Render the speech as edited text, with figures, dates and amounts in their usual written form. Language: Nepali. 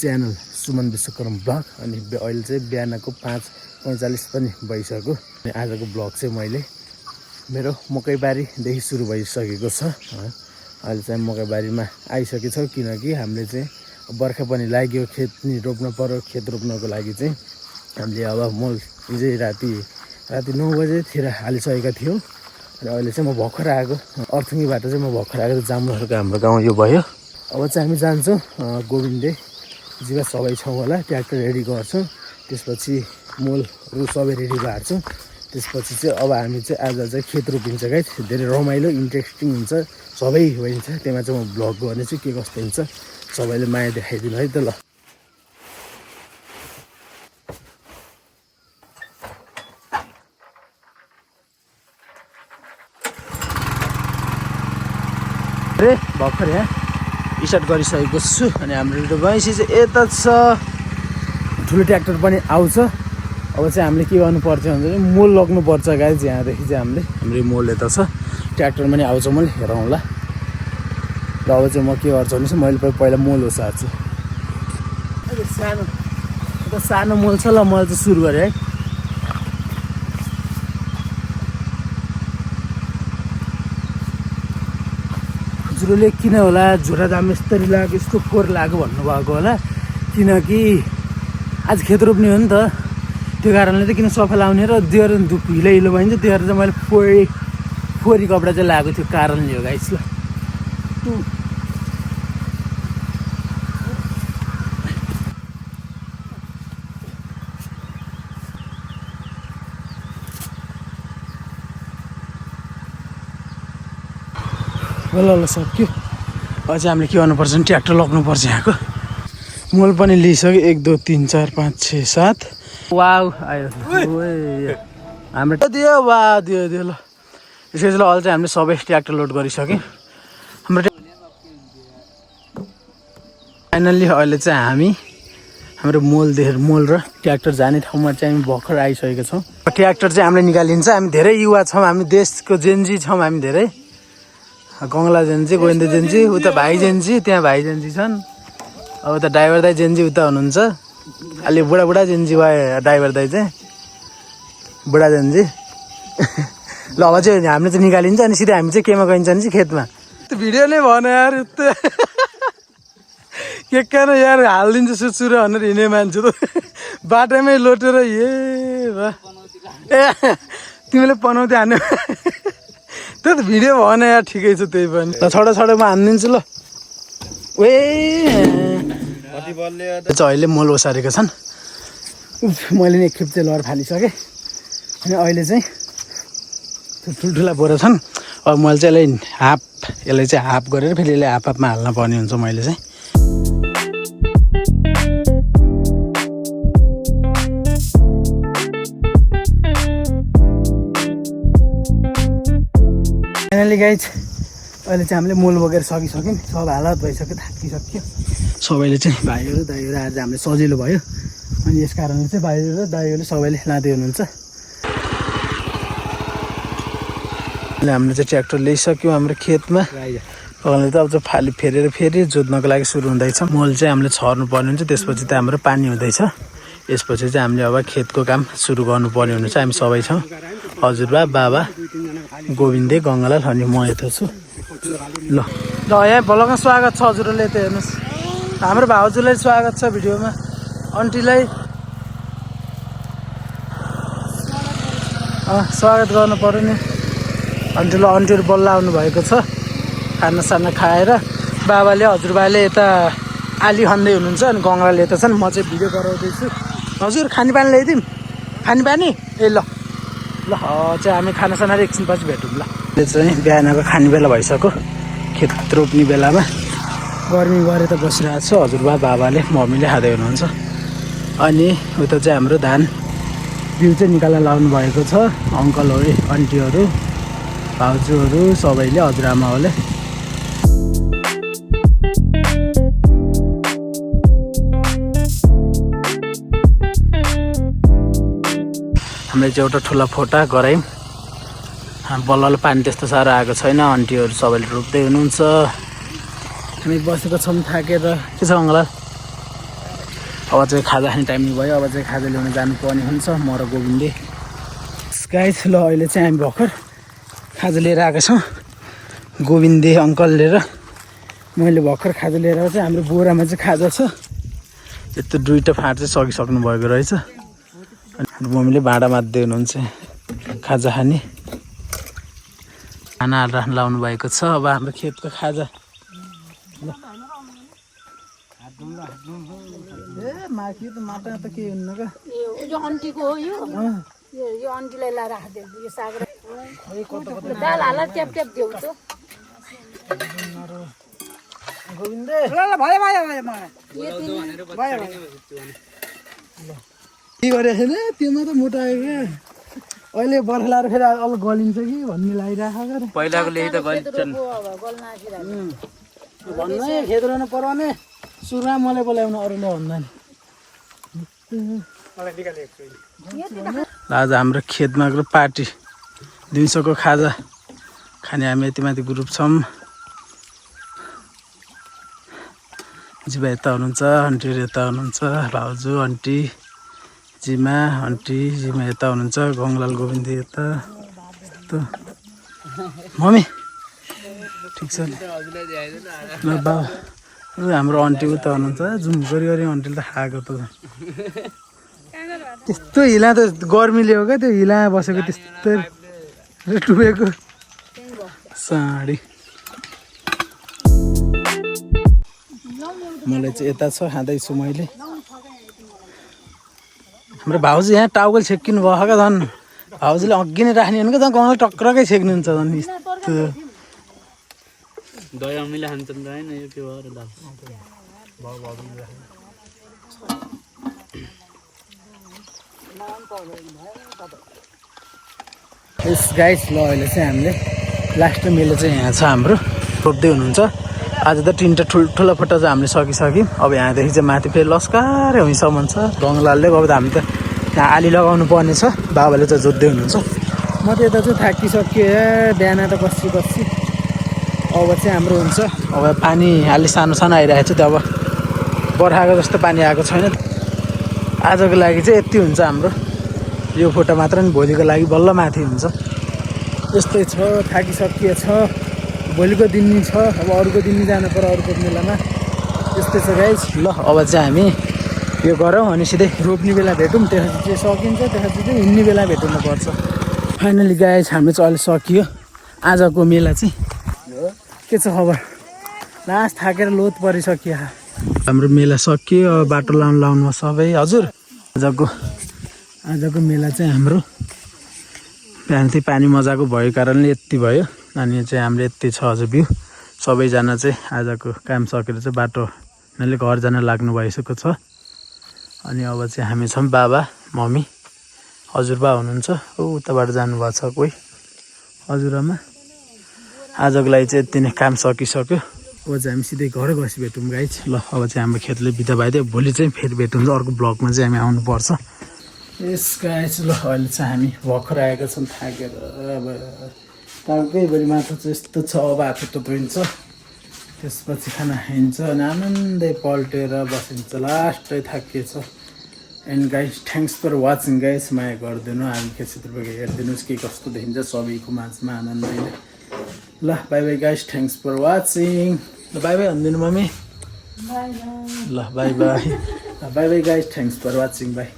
Channel Suman Vishwakarma blog. अनि अहिले चाहिँ बिहानको 5:45 पनि भइसक्यो। अनि आजको ब्लग चाहिँ मैले मेरो मकैबारीदेखि सुरु भइसकेको छ। अहिले चाहिँ मकैबारीमा आइसकेको छ किनकि हामीले चाहिँ बर्खा पनि लाग्यो, खेत नि रोप्न पर्यो। खेत रोप्नको लागि चाहिँ हामीले अब मल हिजै राति 9 बजेतिर हालिसकेका थियौँ। अनि अहिले चाहिँ म भर्खर आएको अर्थुङ्गीबाट चाहिँ म भर्खर आएको जामुनहरूको हाम्रो गाउँ यो भयो। अब चाहिँ हामी जान्छौँ गोविन्दे जीवा सबै छौँ होला, ट्र्याक्टर रेडी गर्छौँ, त्यसपछि मलहरू सबै रेडी पार्छौँ। त्यसपछि चाहिँ अब हामी चाहिँ आज चाहिँ खेत रोपिन्छ गाइस। धेरै रमाइलो इन्ट्रेस्टिङ हुन्छ, सबै हुन्छ। त्यसमा चाहिँ म भ्लग गर्नेछु के कस्तो हुन्छ, सबैले माया देखाइदिनु है त ल। अरे भर्खर यहाँ स्टार्ट गरिसकेको छु। अनि हाम्रो भैँसी चाहिँ यता छ, ठुलो ट्र्याक्टर पनि आउँछ। अब चाहिँ हामीले के गर्नुपर्छ भने मोल लग्नुपर्छ गाइस। यहाँदेखि चाहिँ हाम्रो मोल यता छ, ट्र्याक्टर पनि आउँछ, मैले हेरौँला। र अब चाहिँ म के गर्छु भने चाहिँ मैले पहिला मोल ओसार्छु। सानो मोल छ ल, मैले चाहिँ सुरु गरेँ है। हजुरले किन होला झोरा दाम यस्तरी लाग्यो, यस्तो फोहोर लाग्यो भन्नुभएको होला, किनकि आज खेत रोप्ने हो नि त। त्यो कारणले चाहिँ किन सफा लाउने र देहर हिलो हिलो भइन्छ, देहर चाहिँ मैले फोहोरी कपडा चाहिँ लगाएको थियो, कारणले हो गाइस ल। ल सक्यो। अझै हामीले के गर्नुपर्छ भने ट्र्याक्टर लग्नुपर्छ यहाँको। मोल पनि लिइसक्यो, 1 2 3 4 5 6 7। वाउ आयो हाम्रो दियो, वा दियो ल। यसरी ल अहिले चाहिँ हामीले सबै ट्र्याक्टर लोड गरिसक्यौँ हाम्रो। फाइनल्ली अहिले चाहिँ हाम्रो मोल र ट्र्याक्टर जाने ठाउँमा चाहिँ हामी भर्खर आइसकेका छौँ। ट्र्याक्टर चाहिँ हामीले निकालिन्छ। हामी धेरै युवा छौँ, हामी देशको जेन्जी छौँ, हामी धेरै गङ्गला जेन्जी, गोविन्द जेन्जी, उता भाइ जेन्जी, त्यहाँ भाइ जेन्जी छन्। अब उता ड्राइभर दाइ जेन्जी उता हुनुहुन्छ, अलि बुढा जेन्जी भयो ड्राइभर दाइ चाहिँ, बुढा जेन्जी। ल अब चाहिँ हामीले चाहिँ निकालिन्छ। अनि सिधै हामी चाहिँ केमा गइन्छ भने चाहिँ खेतमा। त्यो भिडियो नै भन यार, के कारण यार हालिदिन्छ सुरु भनेर हिँड्ने मान्छे त बाटोमै लोटेर तिमीले पनाउँदै हान्यो। त्यो त भिडियो भएन यार, ठिकै छ त्यही पनि। छोटो हानिदिन्छु ल। अहिले मोल ओसारेका छन्। मैले नि एकखेप चाहिँ लड फालिसकेँ। अनि अहिले चाहिँ ठुल्ठुला बोरा छन्। अब मैले चाहिँ यसलाई चाहिँ हाफ गरेर फेरि यसलाई हाफमा हाल्न पर्ने हुन्छ। मैले चाहिँ फाइनली गाइज अहिले चाहिँ हामीले मोल बोकेर सकिसक्यौँ। सब हालत भइसक्यो, थाकिसक्यो सबैले चाहिँ। भाइहरू दाइहरू आज हामीले सजिलो भयो। अनि यस कारणले चाहिँ भाइहरू र दाइहरूले सबैले लाँदै हुनुहुन्छ। हामीले चाहिँ ट्र्याक्टर ल्याइसक्यौँ हाम्रो खेतमा। अहिले त अब चाहिँ फेरि जोत्नको लागि सुरु हुँदैछ। मोल चाहिँ हामीले छर्नु पर्ने हुन्छ, त्यसपछि त हाम्रो पानी हुँदैछ। यसपछि चाहिँ हामीले अब खेतको काम सुरु गर्नुपर्ने हुनेछ। हामी सबै छौँ, हजुरबा, बाबा, गोविन्दे, गङ्गालाल अनि म यता छु ल। यहाँ भलकमा स्वागत छ हजुरहरूले, यता हेर्नुहोस्। हाम्रो भाउजूलाई स्वागत छ भिडियोमा, आन्टीलाई स्वागत गर्नु पऱ्यो नि। आन्टीहरू बल्ल आउनु भएको छ खानासाना खाएर। बाबाले हजुरबाले यता आली खन्दै हुनुहुन्छ, अनि गङ्गालाल यता छन्। म चाहिँ भिडियो गराउँदैछु। हजुर खानेपानी ल्याइदिउँ, खानेपानी ए ल चाहिँ हामी खानासाना एकछिनपछि भेटौँ ल। यो चाहिँ बिहानको खाने बेला भइसक्यो, खेत रोप्ने बेलामा। गर्मी गरेर त बसिरहेको छ। हजुरबा, बाबाले, मम्मीले खाँदै हुनुहुन्छ। अनि उता चाहिँ हाम्रो धान बिउ चाहिँ निकालेर लाउनु भएको छ। अङ्कलहरू, आन्टीहरू, भाउजूहरू सबैले, हजुरआमाहरूले। हामीले चाहिँ एउटा ठुला फोटा गरायौँ। बल्ल पानी त्यस्तो साह्रो आएको छैन। आन्टीहरू सबैले रोप्दै हुनुहुन्छ। हामी बसेको छौँ थाकेर। के छ अङ्गला अब चाहिँ खाजा खाने टाइम भयो। अब चाहिँ खाजा ल्याउन जानुपर्ने हुन्छ म र गोविन्दले। गाइस ल अहिले चाहिँ हामी भर्खर खाजा लिएर आएका छौँ। गोविन्दे अङ्कलले र मैले भर्खर खाजा लिएर चाहिँ हाम्रो बोरामा चाहिँ खाजा छ। यस्तो दुईवटा फाँट चाहिँ सकिसक्नु भएको रहेछ। अनि मम्मीले भाँडा मात्दै हुनुहुन्छ खाजा खाने। खानाहरू राख्न लाउनु भएको छ। अब हाम्रो खेतको खाजा माथि त माटा त के हुन्न क्या यो आन्टीको हो यो आन्टीलाई ला राखिदियो यो साग दाल हाल ट्याप ट्याप देऊ त गोविन्दे भयो के गरेको छैन त्योमा त मोटा आयो क्या। अहिले बर्खा लाएर फेरि अब गलिन्छ कि भन्ने लागिरहेको पहिलाकोले त गलिन्छन् भन्नु खेत रहनु पर्ने सुरुमा मलाई बोलाउनु अरूले भन्दा नि। आज हाम्रो खेतमा पार्टी दिउँसोको खाजा खाने हामी यति माथि ग्रुप छौँ। जिमा यता हुनुहुन्छ, आन्टीहरू यता हुनुहुन्छ, भाउजू आन्टी जिमा आन्टी जिमा यता हुनुहुन्छ, गङ्गलाल गोविन्द यता यस्तो। मम्मी ठिक छ नि ल बा हाम्रो आन्टी उता हुनुहुन्छ। जुम गरी आन्टीले त खाएको त त्यस्तो हिला त गर्मीले हो क्या त्यो हिला बसेको त्यस्तो टुबेको साडी। मलाई चाहिँ यता छ खाँदैछु मैले। हाम्रो भाउजू यहाँ टाउको छेकिनु भयो क्या झन्। भाउजूले अघि नै राख्ने हो क्या झन् गउँले टक्क्रकै छेक्नुहुन्छ झन् यस्तो दया मिला खान्छन् त हैन यो के हो र दाल यस गाइस ल अहिले चाहिँ हामीले लास्ट मेलो चाहिँ यहाँ छ हाम्रो रोप्दै हुनुहुन्छ। आज त तिनवटा ठुल्ठुलो फटा चाहिँ हामीले सकिसक्यौँ। अब यहाँदेखि चाहिँ माथि फेरि लस्कारै हुँसम्म छ। गङ्गलालले अब त हामी त यहाँ आली लगाउनु पर्ने छ। बाबाले चाहिँ जोत्दै हुनुहुन्छ। म त यता चाहिँ थाकिसकेँ बिहान त कसी अब चाहिँ हाम्रो हुन्छ। अब पानी अलि सानो सानो आइरहेको छ। त्यो अब बर्खाको जस्तो पानी आएको छैन। आजको लागि चाहिँ यति हुन्छ हाम्रो यो फोटो मात्र नि भोलिको लागि बल्ल माथि हुन्छ। यस्तै छ थाकिसकिए छ। भोलिको दिन नि छ। अब अरूको दिन नि जानु पर्यो अरूको मेलामा। यस्तै छ गाइस। ल अब चाहिँ हामी यो गरौँ अनि सिधै रोप्ने बेला भेटौँ। त्यसपछि चाहिँ सकिन्छ त्यसपछि चाहिँ हिँड्ने बेला भेट्नु पर्छ। फाइनली गाइस हाम्रो चाहिँ अहिले सकियो आजको मेला चाहिँ। के छ खबर? लास्ट थाकेर लोत परिसक्यो। हाम्रो मेला सकियो। अब बाटो लाउनु सबै हजुर। आजको मेला चाहिँ हाम्रो बिहान चाहिँ पानी मजाको भएको कारणले यति भयो। अनि चाहिँ हाम्रो यति छ अझ भ्यू। सबैजना चाहिँ आजको काम सकेर चाहिँ बाटो उनीहरूले घर जान लाग्नु भइसकेको छ। अनि अब चाहिँ हामी छौँ बाबा मम्मी हजुरबा हुनुहुन्छ उताबाट जानुभएको छ कोही हजुरआमा। आजको लागि चाहिँ यति नै काम सकिसक्यो। अब चाहिँ हामी सिधै घर गएपछि भेटौँ गाइस। ल अब चाहिँ हाम्रो खेतले बिदा भइदियो। भोलि चाहिँ फेरि भेटौँ अर्को ब्लगमा चाहिँ हामी आउनुपर्छ। यस गाइस ल अहिले चाहिँ हामी भर्खर आएका छौँ थाकेर। अब टाउकै भरि माथि चाहिँ यस्तो छ। अब हात खुट्टा धोइन्छ त्यसपछि खाना खाइन्छ अनि आनन्दै पल्टेर बसिन्छ। लास्टै थाकिएछ। And guys thanks for watching guys. माया गरिदिनु हामी क्षेत्रको हेरिदिनुहोस् के कस्तो देखिन्छ सबैको माझमा आनन्दै। ल bye bye guys thanks for watching. ल बाई बाई भनिदिनु मम्मी। ल bye bye. Bye bye guys thanks for watching by.